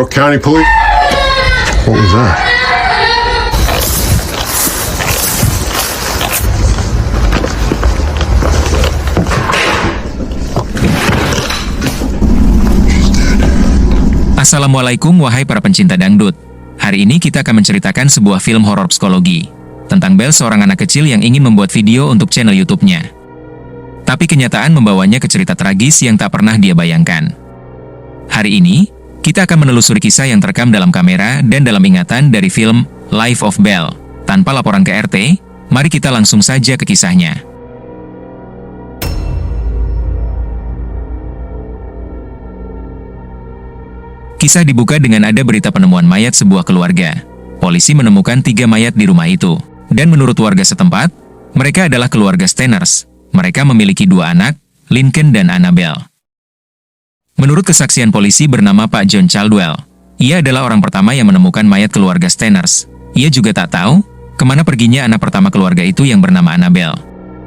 Monroe County Police. What was that? Assalamualaikum wahai para pencinta dangdut. Hari ini kita akan menceritakan sebuah film horor psikologi tentang Bel, seorang anak kecil yang ingin membuat video untuk channel YouTube-nya. Tapi kenyataan membawanya ke cerita tragis yang tak pernah dia bayangkan. Hari ini, kita akan menelusuri kisah yang terekam dalam kamera dan dalam ingatan dari film Life of Bel. Tanpa laporan ke RT, mari kita langsung saja ke kisahnya. Kisah dibuka dengan ada berita penemuan mayat sebuah keluarga. Polisi menemukan 3 mayat di rumah itu. Dan menurut warga setempat, mereka adalah keluarga Stanners. Mereka memiliki 2 anak, Lincoln dan Annabelle. Menurut kesaksian polisi bernama Pak John Caldwell, ia adalah orang pertama yang menemukan mayat keluarga Stanners. Ia juga tak tahu kemana perginya anak pertama keluarga itu yang bernama Annabelle.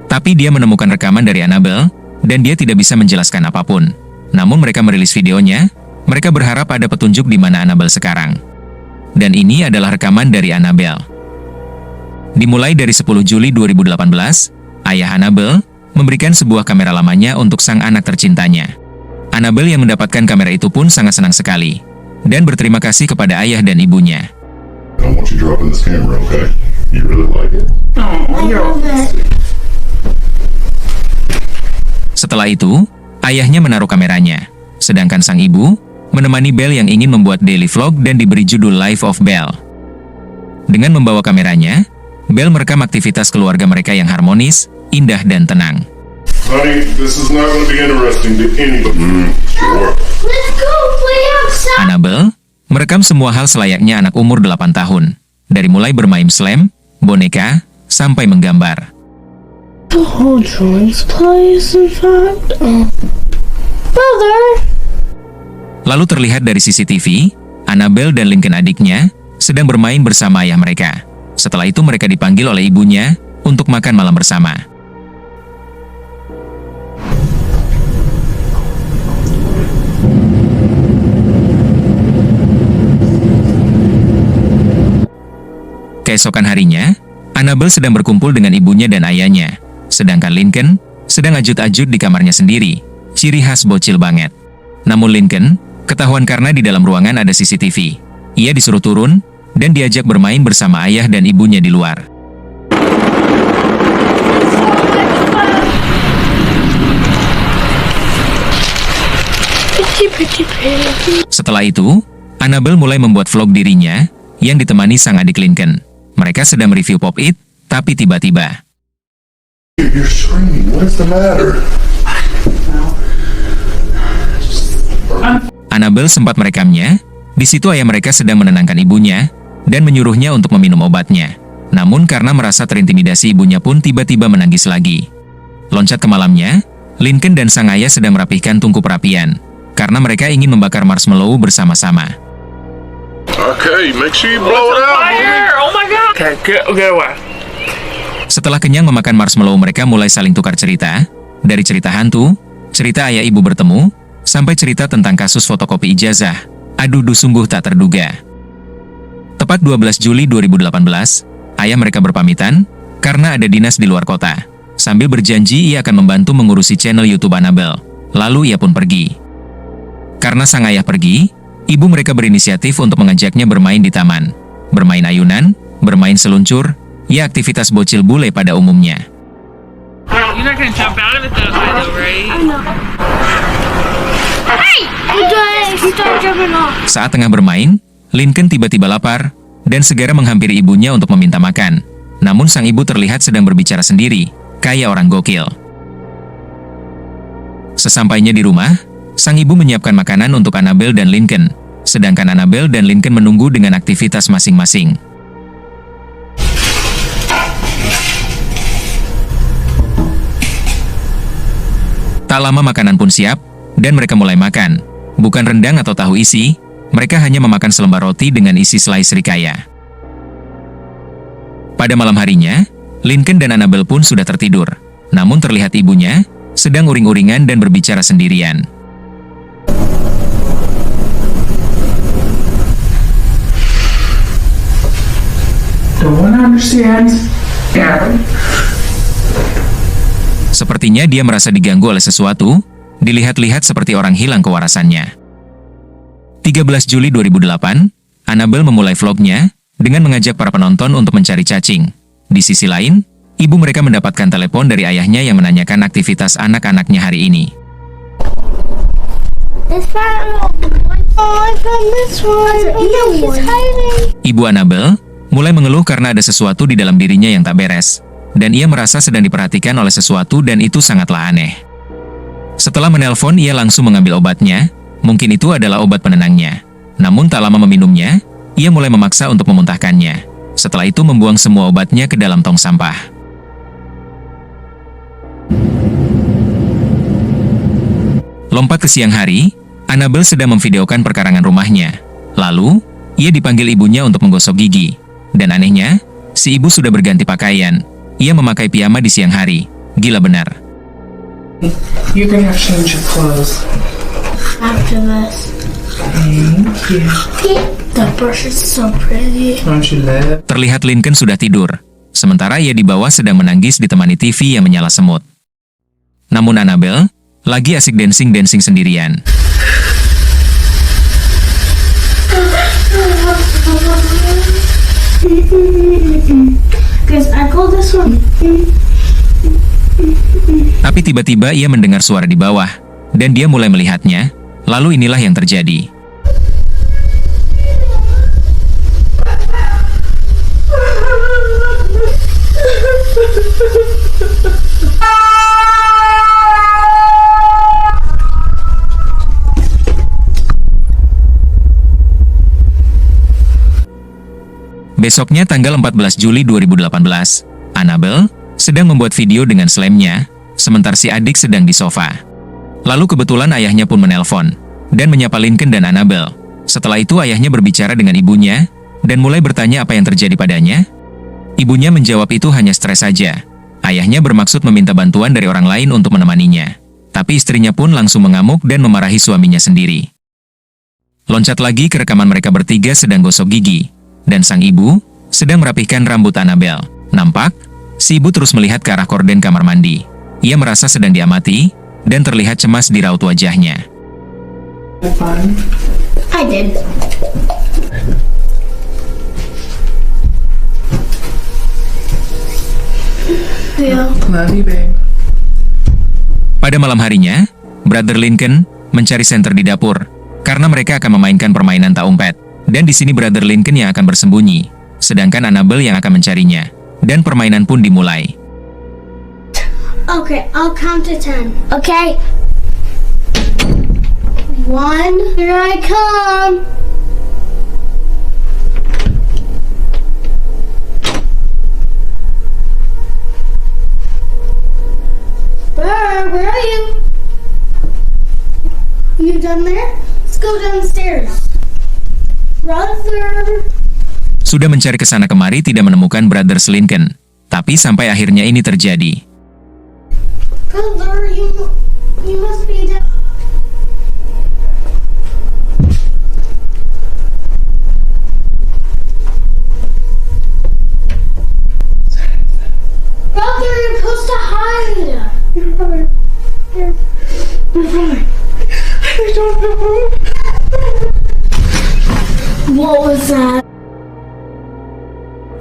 Tapi dia menemukan rekaman dari Annabelle, dan dia tidak bisa menjelaskan apapun. Namun mereka merilis videonya. Mereka berharap ada petunjuk di mana Annabelle sekarang. Dan ini adalah rekaman dari Annabelle. Dimulai dari 10 Juli 2018, ayah Annabelle memberikan sebuah kamera lamanya untuk sang anak tercintanya. Annabelle yang mendapatkan kamera itu pun sangat senang sekali, dan berterima kasih kepada ayah dan ibunya. Setelah itu, ayahnya menaruh kameranya, sedangkan sang ibu menemani Bel yang ingin membuat daily vlog dan diberi judul Life of Bel. Dengan membawa kameranya, Bel merekam aktivitas keluarga mereka yang harmonis, indah dan tenang. Honey, this is not going to be interesting to anybody. Sure. Let's go play outside. Annabelle merekam semua hal selayaknya anak umur 8 tahun, dari mulai bermain slam, boneka, sampai menggambar. The whole drawings place, in fact. Brother. Lalu terlihat dari CCTV, Annabelle dan Lincoln adiknya sedang bermain bersama ayah mereka. Setelah itu mereka dipanggil oleh ibunya untuk makan malam bersama. Keesokan harinya, Annabelle sedang berkumpul dengan ibunya dan ayahnya, sedangkan Lincoln sedang ajut-ajut di kamarnya sendiri, ciri khas bocil banget. Namun Lincoln ketahuan karena di dalam ruangan ada CCTV. Ia disuruh turun dan diajak bermain bersama ayah dan ibunya di luar. Setelah itu, Annabelle mulai membuat vlog dirinya yang ditemani sang adik Lincoln. Mereka sedang mereview Pop It, tapi tiba-tiba You're screaming. What is the matter? Annabelle sempat merekamnya. Di situ ayah mereka sedang menenangkan ibunya dan menyuruhnya untuk meminum obatnya. Namun karena merasa terintimidasi, ibunya pun tiba-tiba menangis lagi. Loncat ke malamnya, Lincoln dan sang ayah sedang merapihkan tungku perapian karena mereka ingin membakar marshmallow bersama-sama. Okay, make sure you blow it out. Oh my god! Okay, get away. Setelah kenyang memakan marshmallow, mereka mulai saling tukar cerita. Dari cerita hantu, cerita ayah ibu bertemu, sampai cerita tentang kasus fotokopi ijazah. Aduh, sungguh tak terduga. Tepat 12 Juli 2018, ayah mereka berpamitan karena ada dinas di luar kota. Sambil berjanji ia akan membantu mengurusi channel YouTube Annabelle. Lalu ia pun pergi. Karena sang ayah pergi, ibu mereka berinisiatif untuk mengajaknya bermain di taman. Bermain ayunan, bermain seluncur, ya aktivitas bocil bule pada umumnya. You're not gonna jump out of it that way though, right? I know. Hey! Start jumping off. Saat tengah bermain, Lincoln tiba-tiba lapar dan segera menghampiri ibunya untuk meminta makan. Namun sang ibu terlihat sedang berbicara sendiri, kayak orang gokil. Sesampainya di rumah, sang ibu menyiapkan makanan untuk Annabelle dan Lincoln, sedangkan Annabelle dan Lincoln menunggu dengan aktivitas masing-masing. Tak lama makanan pun siap, dan mereka mulai makan. Bukan rendang atau tahu isi, mereka hanya memakan selembar roti dengan isi selai serikaya. Pada malam harinya, Lincoln dan Annabelle pun sudah tertidur. Namun terlihat ibunya sedang uring-uringan dan berbicara sendirian. understand. Yeah. Sepertinya dia merasa diganggu oleh sesuatu, dilihat-lihat seperti orang hilang kewarasannya. 13 Juli 2008, Annabelle memulai vlognya dengan mengajak para penonton untuk mencari cacing. Di sisi lain, ibu mereka mendapatkan telepon dari ayahnya yang menanyakan aktivitas anak-anaknya hari ini. It's found. Oh, I found this one. He's hiding. Ibu Annabelle mulai mengeluh karena ada sesuatu di dalam dirinya yang tak beres, dan ia merasa sedang diperhatikan oleh sesuatu dan itu sangatlah aneh. Setelah menelpon, ia langsung mengambil obatnya, mungkin itu adalah obat penenangnya. Namun tak lama meminumnya, ia mulai memaksa untuk memuntahkannya. Setelah itu membuang semua obatnya ke dalam tong sampah. Lompat ke siang hari, Annabelle sedang memvideokan perkarangan rumahnya. Lalu, ia dipanggil ibunya untuk menggosok gigi. Dan anehnya, si ibu sudah berganti pakaian. Ia memakai piyama di siang hari. Gila benar. You can have change your clothes. After this. Yeah. The brush is so pretty. Don't you love? Terlihat Lincoln sudah tidur. Sementara ia di bawah sedang menanggis ditemani TV yang menyala semut. Namun Annabelle lagi asik dancing-dancing sendirian. Guys, I call this one. Tapi tiba-tiba ia mendengar suara di bawah, dan dia mulai melihatnya. Lalu inilah yang terjadi. Besoknya tanggal 14 Juli 2018, Annabelle sedang membuat video dengan slamnya, sementara si adik sedang di sofa. Lalu kebetulan ayahnya pun menelpon, dan menyapa Lincoln dan Annabelle. Setelah itu ayahnya berbicara dengan ibunya, dan mulai bertanya apa yang terjadi padanya. Ibunya menjawab itu hanya stres saja. Ayahnya bermaksud meminta bantuan dari orang lain untuk menemaninya. Tapi istrinya pun langsung mengamuk dan memarahi suaminya sendiri. Loncat lagi ke rekaman mereka bertiga sedang gosok gigi. Dan sang ibu sedang merapihkan rambut Annabelle. Nampak, si ibu terus melihat ke arah korden kamar mandi. Ia merasa sedang diamati, dan terlihat cemas di raut wajahnya. Fun. I did. Yeah. Love you, babe. Pada malam harinya, Brother Lincoln mencari senter di dapur, karena mereka akan memainkan permainan tak umpet. Dan di sini Brother Lincoln yang akan bersembunyi, sedangkan Annabelle yang akan mencarinya. Dan permainan pun dimulai. Okay, I'll count to 10. Okay. 1. Here I come. Where are you? You done there? Let's go downstairs. Brother. Sudah mencari ke sana kemari tidak menemukan Brothers Lincoln, tapi sampai akhirnya ini terjadi. Brother, you must be down. Brother, you're supposed to hide. Your brother. Your brother. I don't know. What was that?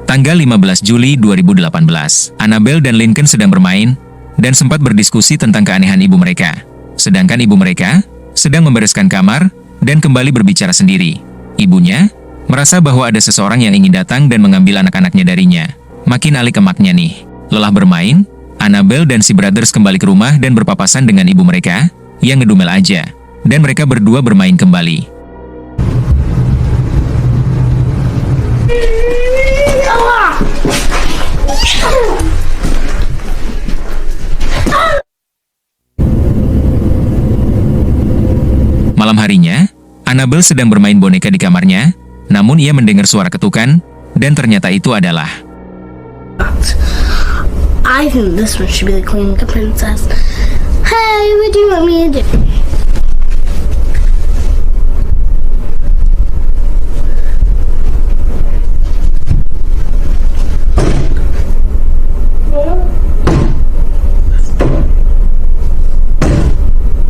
Tanggal 15 Juli 2018, Annabelle dan Lincoln sedang bermain dan sempat berdiskusi tentang keanehan ibu mereka. Sedangkan ibu mereka sedang membereskan kamar dan kembali berbicara sendiri. Ibunya merasa bahwa ada seseorang yang ingin datang dan mengambil anak-anaknya darinya. Makin alik emaknya nih. Lelah bermain, Annabelle dan si Brothers kembali ke rumah dan berpapasan dengan ibu mereka yang ngedumel aja. Dan mereka berdua bermain kembali. Malam harinya, Annabelle sedang bermain boneka di kamarnya, namun ia mendengar suara ketukan, dan ternyata itu adalah... I think this one should be the Queen Princess. Hey, what do you want me to do?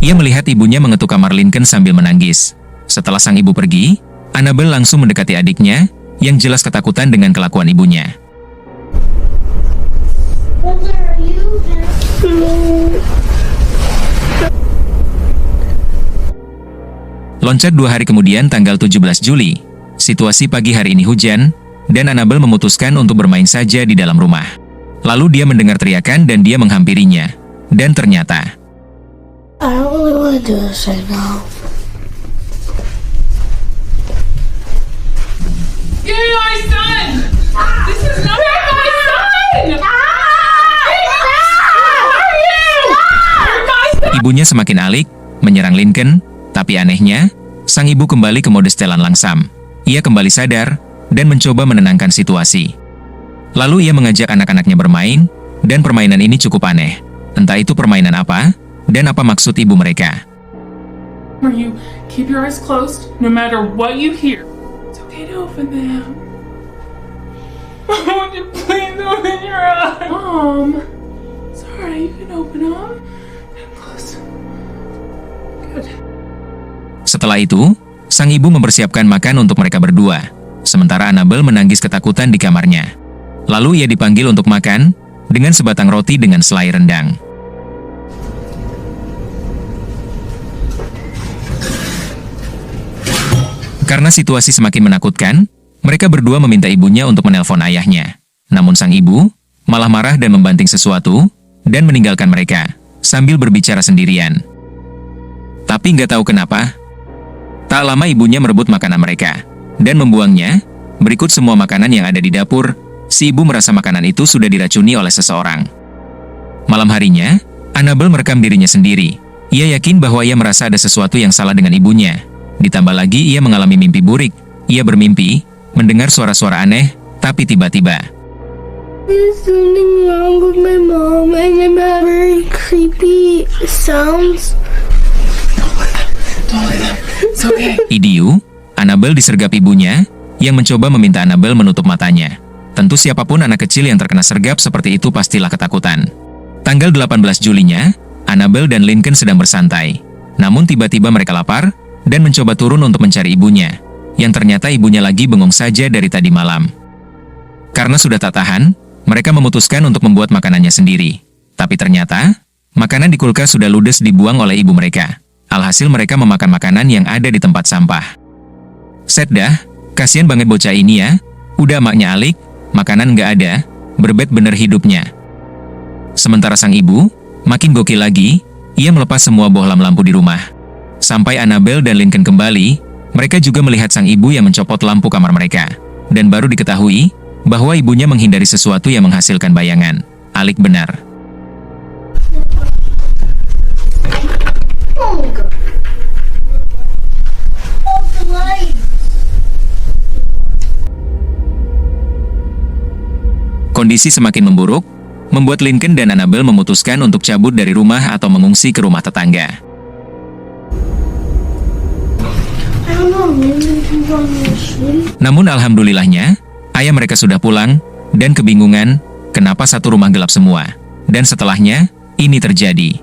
Ia melihat ibunya mengetuk kamar Lincoln sambil menangis. Setelah sang ibu pergi, Annabelle langsung mendekati adiknya, yang jelas ketakutan dengan kelakuan ibunya. Loncat 2 hari kemudian tanggal 17 Juli. Situasi pagi hari ini hujan, dan Annabelle memutuskan untuk bermain saja di dalam rumah. Lalu dia mendengar teriakan dan dia menghampirinya. Dan ternyata, I don't really want to do this right now. Give me my son! This is not my son! ibunya semakin alik, menyerang Lincoln, tapi anehnya, sang ibu kembali ke mode setelan langsam. Ia kembali sadar, dan mencoba menenangkan situasi. Lalu ia mengajak anak-anaknya bermain, dan permainan ini cukup aneh. Entah itu permainan apa, dan apa maksud ibu mereka. You keep your eyes closed, no matter what you hear. It's okay to open them. Would you please open your eyes? Mom, it's alright, you can open them. And close. Good. Setelah itu, sang ibu mempersiapkan makan untuk mereka berdua, sementara Annabelle menangis ketakutan di kamarnya. Lalu ia dipanggil untuk makan, dengan sebatang roti dengan selai rendang. Karena situasi semakin menakutkan, mereka berdua meminta ibunya untuk menelpon ayahnya. Namun sang ibu malah marah dan membanting sesuatu, dan meninggalkan mereka, sambil berbicara sendirian. Tapi nggak tahu kenapa, tak lama ibunya merebut makanan mereka, dan membuangnya. Berikut semua makanan yang ada di dapur, si ibu merasa makanan itu sudah diracuni oleh seseorang. Malam harinya, Annabelle merekam dirinya sendiri. Ia yakin bahwa ia merasa ada sesuatu yang salah dengan ibunya. Ditambah lagi ia mengalami mimpi burik. Ia bermimpi, mendengar suara-suara aneh, tapi tiba-tiba There's something wrong with my mom and I'm having very creepy sounds. Don't let them. It's okay. Idiu, Annabelle disergap ibunya, yang mencoba meminta Annabelle menutup matanya. Tentu siapapun anak kecil yang terkena sergap seperti itu pastilah ketakutan. Tanggal 18 Julinya, Annabelle dan Lincoln sedang bersantai. Namun tiba-tiba mereka lapar, dan mencoba turun untuk mencari ibunya, yang ternyata ibunya lagi bengong saja dari tadi malam. Karena sudah tak tahan, mereka memutuskan untuk membuat makanannya sendiri. Tapi ternyata, makanan di kulkas sudah ludes dibuang oleh ibu mereka. Alhasil mereka memakan makanan yang ada di tempat sampah. Set dah, kasihan banget bocah ini ya. Udah maknya alik, makanan nggak ada, berbet bener hidupnya. Sementara sang ibu, makin gokil lagi, ia melepas semua bohlam lampu di rumah. Sampai Annabelle dan Lincoln kembali, mereka juga melihat sang ibu yang mencopot lampu kamar mereka. Dan baru diketahui, bahwa ibunya menghindari sesuatu yang menghasilkan bayangan. Alik benar. Oh my god. Off the light. Kondisi semakin memburuk, membuat Lincoln dan Annabelle memutuskan untuk cabut dari rumah atau mengungsi ke rumah tetangga. I don't know, maybe he's on the street. Namun alhamdulillahnya, ayah mereka sudah pulang, dan kebingungan, kenapa satu rumah gelap semua. Dan setelahnya, ini terjadi.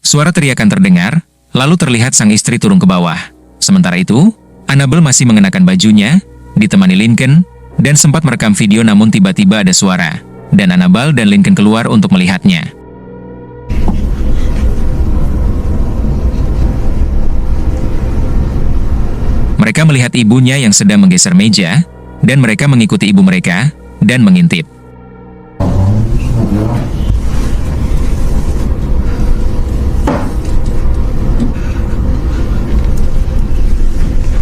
Suara teriakan terdengar, lalu terlihat sang istri turun ke bawah. Sementara itu, Annabelle masih mengenakan bajunya, ditemani Lincoln, dan sempat merekam video namun tiba-tiba ada suara. Dan Annabelle dan Lincoln keluar untuk melihatnya. Mereka melihat ibunya yang sedang menggeser meja, dan mereka mengikuti ibu mereka, dan mengintip.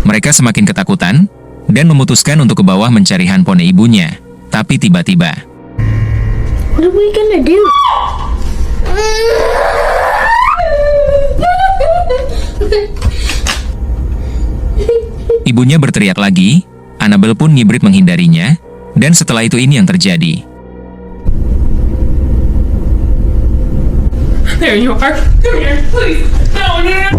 Mereka semakin ketakutan, dan memutuskan untuk ke bawah mencari handphone ibunya. Tapi tiba-tiba, What are we gonna do? ibunya berteriak lagi. Annabelle pun ngibrit menghindarinya, dan setelah itu ini yang terjadi. There you are. Come here, please. No, no, no.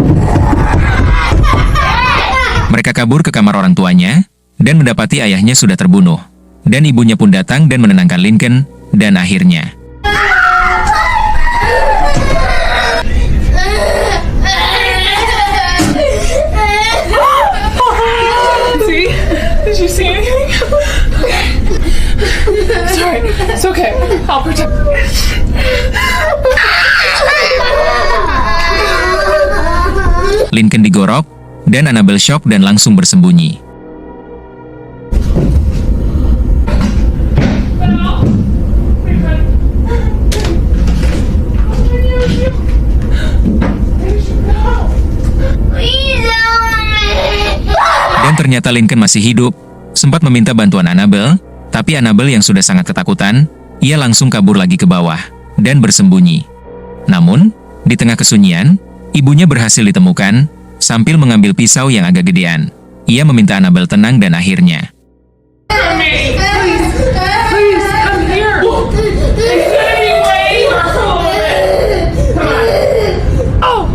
Mereka kabur ke kamar orang tuanya, dan mendapati ayahnya sudah terbunuh. Dan ibunya pun datang dan menenangkan Lincoln, dan akhirnya See? Did you see anything? Okay. It's alright. It's okay. I'll protect. Lincoln digorok, dan Annabelle shock dan langsung bersembunyi. Dan ternyata Lincoln masih hidup, sempat meminta bantuan Annabelle, tapi Annabelle yang sudah sangat ketakutan, ia langsung kabur lagi ke bawah, dan bersembunyi. Namun, di tengah kesunyian, ibunya berhasil ditemukan, sambil mengambil pisau yang agak gedean. Ia meminta Annabelle tenang dan akhirnya Please, come here. Anyway. Oh,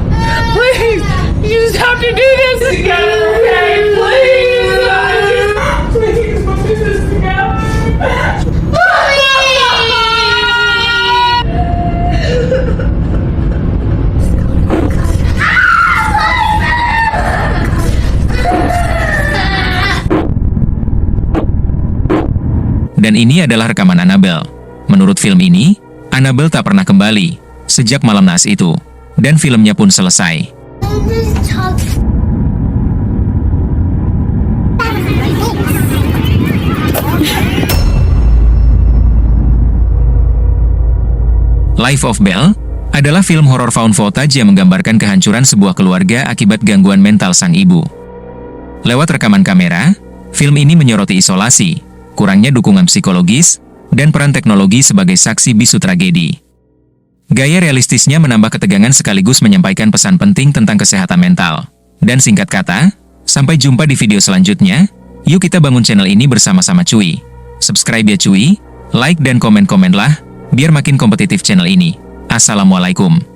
please. You just have to do this together, okay? Please. Please, we'll do this together. Dan ini adalah rekaman Annabelle. Menurut film ini, Annabelle tak pernah kembali sejak malam naas itu. Dan filmnya pun selesai. Life of Belle adalah film horor found footage yang menggambarkan kehancuran sebuah keluarga akibat gangguan mental sang ibu. Lewat rekaman kamera, film ini menyoroti isolasi, kurangnya dukungan psikologis, dan peran teknologi sebagai saksi bisu tragedi. Gaya realistisnya menambah ketegangan sekaligus menyampaikan pesan penting tentang kesehatan mental. Dan singkat kata, sampai jumpa di video selanjutnya, yuk kita bangun channel ini bersama-sama cuy. Subscribe ya cuy, like dan komen-komen lah, biar makin kompetitif channel ini. Assalamualaikum.